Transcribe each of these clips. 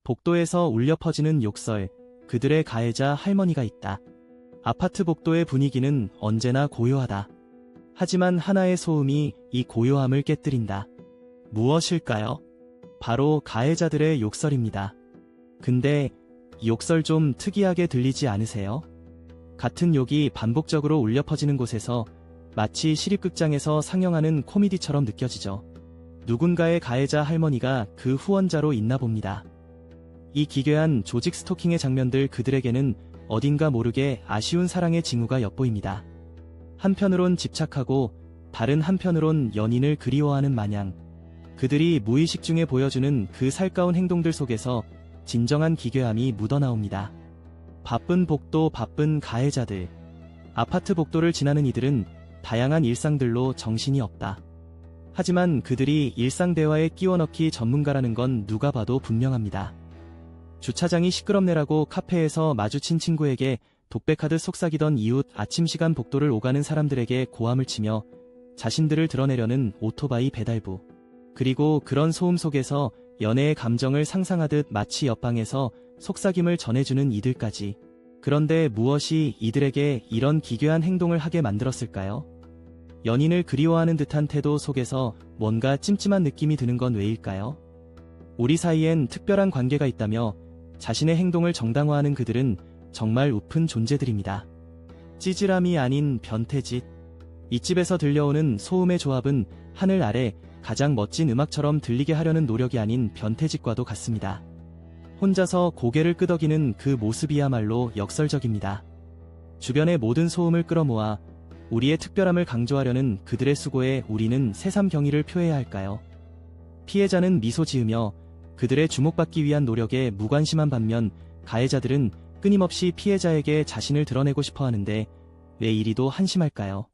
복도에서 울려 퍼지는 욕설, 그들의 가해자 할머니가 있다. 아파트 복도의 분위기는 언제나 고요하다. 하지만 하나의 소음이 이 고요함을 깨뜨린다. 무엇일까요? 바로 가해자들의 욕설입니다. 근데 이 욕설 좀 특이하게 들리지 않으세요? 같은 욕이 반복적으로 울려 퍼지는 곳에서 마치 시립극장에서 상영하는 코미디처럼 느껴지죠. 누군가의 가해자 할머니가 그 후원자로 있나 봅니다. 이 기괴한 조직 스토킹의 장면들, 그들에게는 어딘가 모르게 아쉬운 사랑의 징후가 엿보입니다. 한편으론 집착하고 다른 한편으론 연인을 그리워하는 마냥 그들이 무의식 중에 보여주는 그 살가운 행동들 속에서 진정한 기괴함이 묻어나옵니다. 바쁜 복도, 바쁜 가해자들. 아파트 복도를 지나는 이들은 다양한 일상들로 정신이 없다. 하지만 그들이 일상 대화에 끼워 넣기 전문가라는 건 누가 봐도 분명합니다. 주차장이 시끄럽네라고 카페에서 마주친 친구에게 독백하듯 속삭이던 이웃, 아침 시간 복도를 오가는 사람들에게 고함을 치며 자신들을 드러내려는 오토바이 배달부. 그리고 그런 소음 속에서 연애의 감정을 상상하듯 마치 옆방에서 속삭임을 전해주는 이들까지. 그런데 무엇이 이들에게 이런 기괴한 행동을 하게 만들었을까요? 연인을 그리워하는 듯한 태도 속에서 뭔가 찜찜한 느낌이 드는 건 왜일까요? 우리 사이엔 특별한 관계가 있다며 자신의 행동을 정당화하는 그들은 정말 우픈 존재들입니다. 찌질함이 아닌 변태짓. 이 집에서 들려오는 소음의 조합은 하늘 아래 가장 멋진 음악처럼 들리게 하려는 노력이 아닌 변태짓과도 같습니다. 혼자서 고개를 끄덕이는 그 모습이야말로 역설적입니다. 주변의 모든 소음을 끌어모아 우리의 특별함을 강조하려는 그들의 수고에 우리는 새삼 경의를 표해야 할까요? 피해자는 미소 지으며 그들의 주목받기 위한 노력에 무관심한 반면 가해자들은 끊임없이 피해자에게 자신을 드러내고 싶어 하는데 왜 이리도 한심할까요?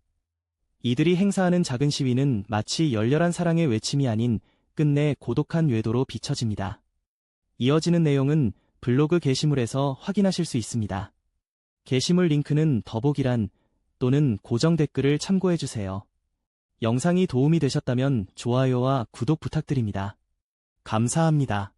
이들이 행사하는 작은 시위는 마치 열렬한 사랑의 외침이 아닌 끝내 고독한 외도로 비춰집니다. 이어지는 내용은 블로그 게시물에서 확인하실 수 있습니다. 게시물 링크는 더보기란 또는 고정 댓글을 참고해주세요. 영상이 도움이 되셨다면 좋아요와 구독 부탁드립니다. 감사합니다.